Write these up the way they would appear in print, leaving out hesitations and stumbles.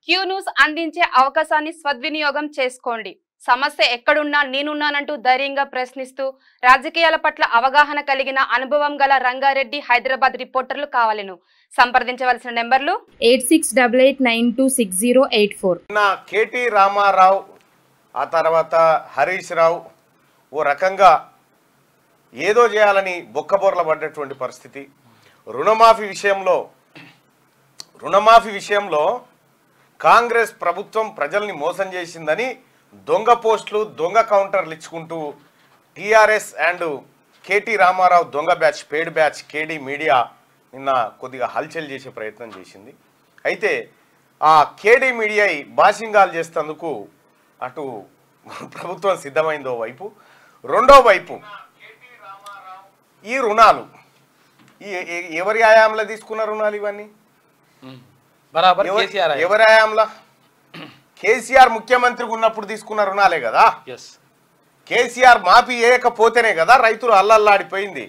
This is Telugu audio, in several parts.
క్యూ న్యూస్ అందించే అవకాశాన్ని సద్వినియోగం చేసుకోండి. సమస్య ఎక్కడున్నా నేనున్నానంటూ ధైర్యంగా ప్రశ్నిస్తూ రాజకీయాల పట్ల అవగాహన కలిగిన అనుభవం గల రంగారెడ్డి హైదరాబాద్ రిపోర్టర్లు కావాలను సంప్రదించవలసిన నెంబర్లు 8688926084. కేటీ రామారావు ఆ తర్వాత హరీష్ రావు ఓ రకంగా ఏదో చేయాలని బొక్కబోర్ల పడ్డటువంటి పరిస్థితి. రుణమాఫీ విషయంలో కాంగ్రెస్ ప్రభుత్వం ప్రజల్ని మోసం చేసిందని దొంగ పోస్టులు దొంగ కౌంటర్లు ఇచ్చుకుంటూ టీఆర్ఎస్ అండ్ కేటీ రామారావు దొంగ బ్యాచ్ పేడ్ బ్యాచ్ కేడీ మీడియా నిన్న కొద్దిగా హల్చల్ చేసే ప్రయత్నం చేసింది. అయితే ఆ కేడీ మీడియా బాసింగాలు చేసేందుకు అటు ప్రభుత్వం సిద్ధమైందో వైపు, రెండో వైపు ఈ రుణాలు ఎవరి ఆయాంలో తీసుకున్న రుణాలు ఇవన్నీ ఎవరి ఆయాంలో? కేసీఆర్ ముఖ్యమంత్రిగా ఉన్నప్పుడు తీసుకున్న రుణాలే కదా. కేసీఆర్ మాఫీ చేయకపోతేనే కదా రైతులు అల్లల్లాడిపోయింది.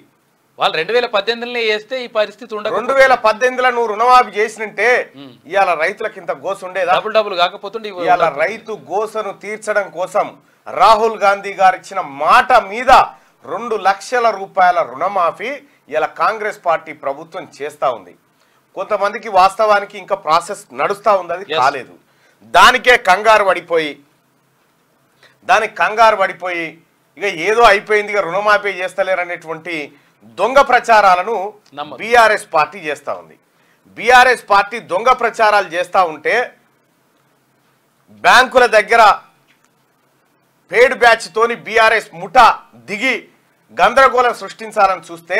వాళ్ళు 2018లో వేస్తే ఈ పరిస్థితి ఉండదు. 2018లో నువ్వు రుణమాఫీ చేసినంటే ఇవాళ రైతులకు ఇంత గోస ఉండేదా? డబుల్ కాకపోతుండే ఇవాళ రైతు గోసను తీర్చడం కోసం రాహుల్ గాంధీ గారు ఇచ్చిన మాట మీద 2 లక్షల రూపాయల రుణమాఫీ ఇలా కాంగ్రెస్ పార్టీ ప్రభుత్వం చేస్తా ఉంది. కొంతమందికి వాస్తవానికి ఇంకా ప్రాసెస్ నడుస్తూ ఉంది, అది కాలేదు. దానికే కంగారు పడిపోయి ఇక ఏదో అయిపోయింది, ఇక రుణమాఫీ చేస్తలేరనేటువంటి దొంగ ప్రచారాలను బీఆర్ఎస్ పార్టీ చేస్తూ ఉంది. బీఆర్ఎస్ పార్టీ దొంగ ప్రచారాలు చేస్తూ ఉంటే బ్యాంకుల దగ్గర పేడ్ బ్యాచ్ తోని బీఆర్ఎస్ ముఠా దిగి గందరగోళం సృష్టించాలని చూస్తే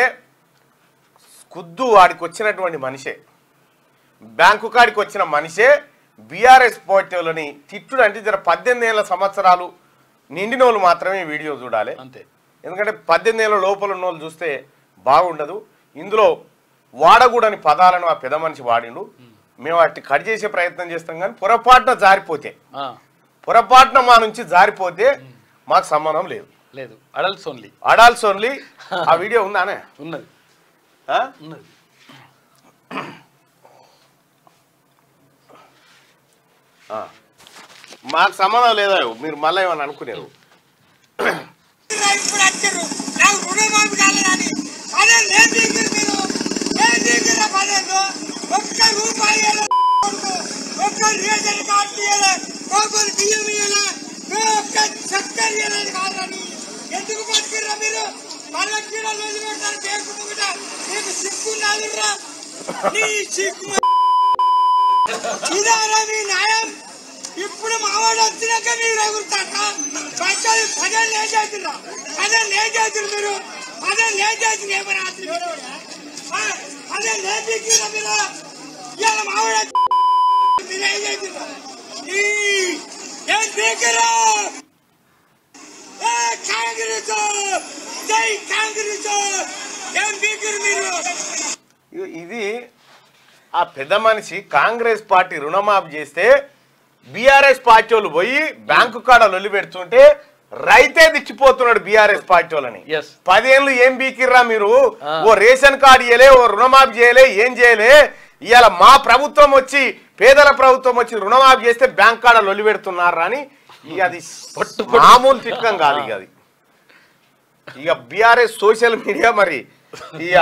ఖుద్దు వాడికి వచ్చినటువంటి మనిషే, బ్యాంకు కాడికి వచ్చిన మనిషే బీఆర్ఎస్ పార్టీలని తిట్టుడు. అంటే జర 18 సంవత్సరాలు నిండిన వాళ్ళు మాత్రమే వీడియో చూడాలి అంతే. ఎందుకంటే 18 లోపల ఉన్న వాళ్ళు చూస్తే బాగుండదు. ఇందులో వాడకూడని పదాలను ఆ పెద్ద మనిషి వాడిండు. మేము వాటిని కట్ చేసే ప్రయత్నం చేస్తాం, కానీ పొరపాటున మా నుంచి జారిపోతే మాకు సంబంధం లేదు. Adults only. ఆ వీడియో ఉందానే? ఉన్నది. మాకు సంబంధం లేదా? మీరు మళ్ళీ ఏమన్నా అనుకునేరు? ఎందుకు పట్టుకురా మీరు? న్యాయం ఇప్పుడు మావాడు వచ్చినాక మీరు ఎగురుతాక 10 లేట్ అవుతున్నా, 10 లేట్ అవుతుంది. మీరు 10 లేట్ అవుతుంది. ఏమన్నా 10 లేట్ మీరు ఇవాళ మావాడు మీరు ఏం చేస్తున్నా? ఏం స్పీకరా? కాంగ్రెస్ జై కాంగ్రెస్. ఏం స్పీకర్ మీరు? ఇది ఆ పెద్ద మనిషి కాంగ్రెస్ పార్టీ రుణమాఫీ చేస్తే బీఆర్ఎస్ పార్టీ వాళ్ళు పోయి బ్యాంకు కాడ లొల్లి పెడుతుంటే రైతే దిచ్చిపోతున్నాడు బీఆర్ఎస్ పార్టీ వాళ్ళని. 10 ఏళ్ళు ఏం బీకిర్రా మీరు? ఓ రేషన్ కార్డు ఇయ్యలే, ఓ రుణమాఫీ చేయలే, ఏం చేయలే. ఇవాళ మా ప్రభుత్వం వచ్చి, పేదల ప్రభుత్వం వచ్చి రుణమాఫీ చేస్తే బ్యాంక్ కాడ లొల్లి పెడుతున్నారా అని ఇక అది మామూలు తిట్టం కాదు. ఇక అది ఇక బీఆర్ఎస్ సోషల్ మీడియా మరి ఇక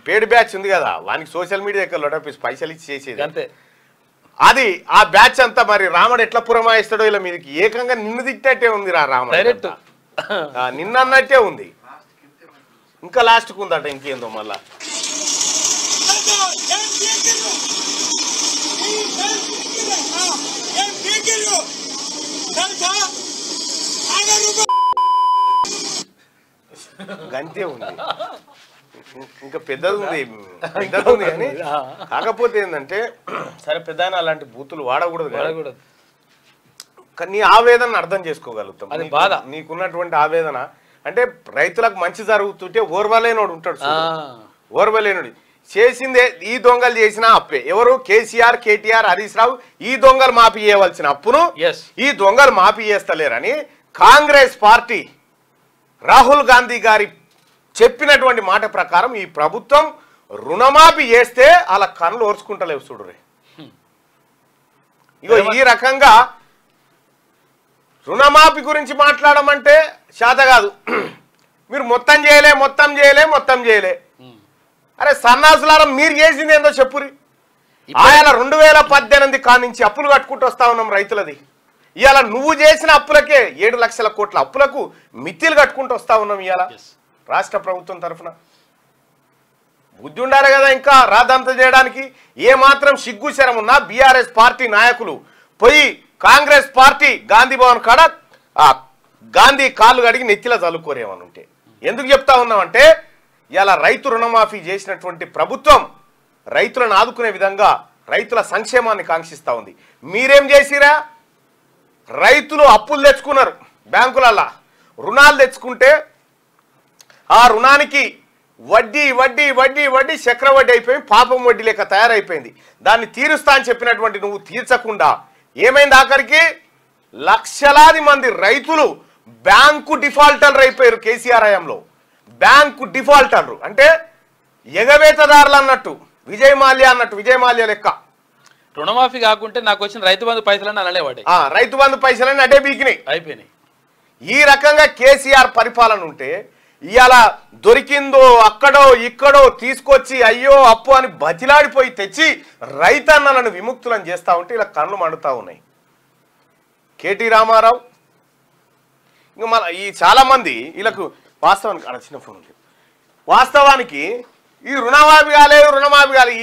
పేడ్ బ్యాచ్ ఉంది కదా, వానికి సోషల్ మీడియా దగ్గర లొడపేసి పైసలు ఇచ్చి చేసేది అంతే. అది ఆ బ్యాచ్ అంతా మరి రాముడు ఎట్లా పురమాయిస్తాడో ఇలా మీదకి ఏకంగా నిన్ను తిట్టినట్టే ఉంది రా రాముడు, నిన్న అన్నట్టే ఉంది. ఇంకా లాస్ట్కు ఉందట ఇంకేందో మళ్ళా. గంతే ఉంది, ఇంకా పెద్దది ఉంది కానీ కాకపోతే ఏంటంటే సరే పెద్ద అలాంటి బూతులు వాడకూడదు. నీ ఆవేదన అర్థం చేసుకోగలుగుతాం. నీకున్నటువంటి ఆవేదన అంటే రైతులకు మంచి జరుగుతుంటే ఓర్వలేనోడు ఉంటాడు, ఓర్వలేనుడు చేసిందే. ఈ దొంగలు చేసిన అప్పే ఎవరు? కేసీఆర్, కేటీఆర్, హరీష్ రావు. ఈ దొంగలు మాఫీ చేయవలసిన అప్పును ఈ దొంగలు మాఫీ చేస్తలేరని కాంగ్రెస్ పార్టీ రాహుల్ గాంధీ గారి చెప్పినటువంటి మాట ప్రకారం ఈ ప్రభుత్వం రుణమాఫీ చేస్తే అలా కళ్ళు ఓర్చుకుంటలేవు. చూడురే, ఇగో ఈ రకంగా రుణమాఫీ గురించి మాట్లాడమంటే శాత కాదు. మీరు మొత్తం చేయలే. అరే సన్నాసులారా, మీరు చేసింది ఏందో చెప్పురి. ఆయన 2018 కానించి అప్పులు కట్టుకుంటూ వస్తా ఉన్నాం రైతులది. ఇవాళ నువ్వు చేసిన అప్పులకే 7 లక్షల కోట్ల అప్పులకు మిత్తిలు కట్టుకుంటూ వస్తా ఉన్నాం ఇవాళ రాష్ట్ర ప్రభుత్వం తరఫున. బుద్ధి ఉండాలి కదా ఇంకా రాదంతా చేయడానికి. ఏ మాత్రం సిగ్గు శరం ఉన్నా బీఆర్ఎస్ పార్టీ నాయకులు పోయి కాంగ్రెస్ పార్టీ గాంధీ భవన్ కాడ గాంధీ కాళ్ళు కడిగి నెత్తిలో చల్లుకోరేమని ఉంటే. ఎందుకు చెప్తా ఉన్నామంటే ఇలా రైతు రుణమాఫీ చేసినటువంటి ప్రభుత్వం రైతులను ఆదుకునే విధంగా రైతుల సంక్షేమాన్ని కాంక్షిస్తూ ఉంది. మీరేం చేసిరా? రైతులు అప్పులు తెచ్చుకున్నారు, బ్యాంకులల్లా రుణాలు తెచ్చుకుంటే ఆ రుణానికి వడ్డీ వడ్డీ వడ్డీ వడ్డీ చక్రవడ్డీ అయిపోయి పాపం వడ్డీ లేక తయారైపోయింది. దాన్ని తీరుస్తా అని చెప్పినటువంటి నువ్వు తీర్చకుండా ఏమైంది? ఆఖరికి లక్షలాది మంది రైతులు బ్యాంకు డిఫాల్టర్లు అయిపోయారు. కేసీఆర్ హయాంలో బ్యాంకు డిఫాల్టర్లు అంటే ఎగవేతదారులు అన్నట్టు, విజయ్ మాల్యా అన్నట్టు, విజయ్ మాల్యా లెక్క. రుణమాఫీ కాకుంటే నాకు వచ్చిన రైతు బంధు పైసలని అనలేవాడే. రైతు బంధు పైసలని అడే బీకినాయి, అయిపోయినాయి. ఈ రకంగా కేసీఆర్ పరిపాలన ఉంటే ఇవాళ దొరికిందో అక్కడో ఇక్కడో తీసుకొచ్చి అయ్యో అప్పు అని బతిలాడిపోయి తెచ్చి రైతన్నలను విముక్తులను చేస్తా ఉంటే ఇలా కళ్ళు మండుతా ఉన్నాయి. కేటీ రామారావు ఇంకా మన ఈ చాలా మంది వీళ్ళకు వాస్తవానికి చిన్న ఫోన్ ఉంది. వాస్తవానికి ఈ రుణమాఫీ కాలేదు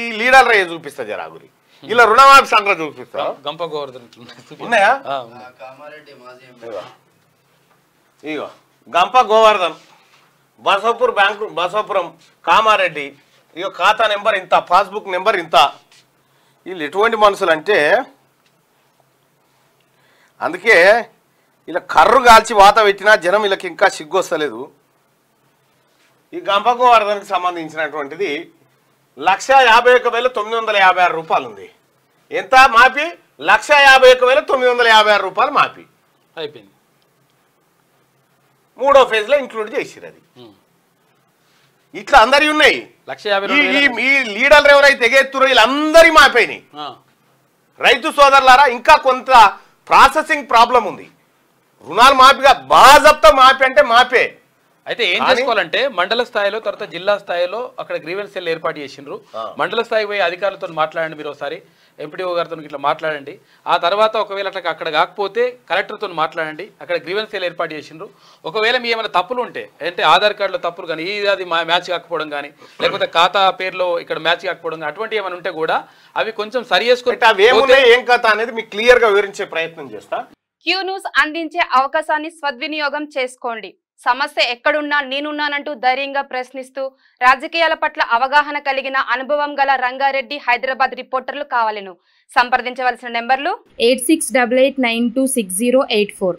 ఈ లీడర్ రే చూపిస్తా జరాగురి ఇలా రుణమాఫీ సంగతి చూపిస్తా. గంప గోవర్ధన్ ఉన్నాయా? ఇగో గంప గోవర్ధన్, బసవపూర్ బ్యాంకు, బసవపురం కామారెడ్డి. ఇగో ఖాతా నెంబర్ ఇంత, పాస్బుక్ నెంబర్ ఇంత. వీళ్ళు ఎటువంటి మనుషులు అంటే అందుకే ఇలా కర్రు కాల్చి వాత పెట్టినా జనం వీళ్ళకి ఇంకా సిగ్గు వస్తలేదు. ఈ గంప గోవర్ధన్కి సంబంధించినటువంటిది 151,956 రూపాయలు ఉంది. ఎంత మాఫీ? 151,956 రూపాయలు మాఫీ అయిపోయింది. 3వ ఫేజ్లో ఇంక్లూడ్ చేసిరు. అది ఇట్లా అందరి ఉన్నాయి. 150,000 ఈ లీడర్లు ఎవరైతే ఎగెత్తురో వీళ్ళందరి మాపోయినాయి. రైతు సోదరులారా, ఇంకా కొంత ప్రాసెసింగ్ ప్రాబ్లం ఉంది. రుణాలు మాఫీగా బాజప్తా మాఫీ అంటే మాఫే. అయితే ఏం చేసుకోవాలంటే మండల స్థాయిలో, తర్వాత జిల్లా స్థాయిలో అక్కడ గ్రీవెన్స్ సెల్ ఏర్పాటు చేసిండ్రు. మండల స్థాయి పోయి అధికారులతో మాట్లాడండి, మీరు ఒకసారి ఎంపీడీఓ గారితో ఇట్లా మాట్లాడండి. ఆ తర్వాత ఒకవేళ అక్కడ కాకపోతే కలెక్టర్తో మాట్లాడండి. అక్కడ గ్రీవెన్స్ సెల్ ఏర్పాటు చేసిండ్రు. ఒకవేళ మీ ఏమైనా తప్పులు ఉంటే అంటే ఆధార్ కార్డులో తప్పులు కానీ, అది మ్యాచ్ కాకపోవడం కానీ, లేకపోతే ఖాతా పేరులో ఇక్కడ మ్యాచ్ కాకపోవడం కానీ, అటువంటి ఏమైనా ఉంటే కూడా అవి కొంచెం సరి చేసుకుంటే ఏం కథ అనేది మీకు క్లియర్ గా వివరించే ప్రయత్నం చేస్తా. క్యూ న్యూస్ అందించే అవకాశాన్ని సద్వినియోగం చేసుకోండి. సమస్య ఎక్కడున్నా నేనున్నానంటూ ధైర్యంగా ప్రశ్నిస్తూ రాజకీయాల పట్ల అవగాహన కలిగిన అనుభవం గల రంగారెడ్డి హైదరాబాద్ రిపోర్టర్లు కావాలను సంప్రదించవలసిన నెంబర్లు 8688926084.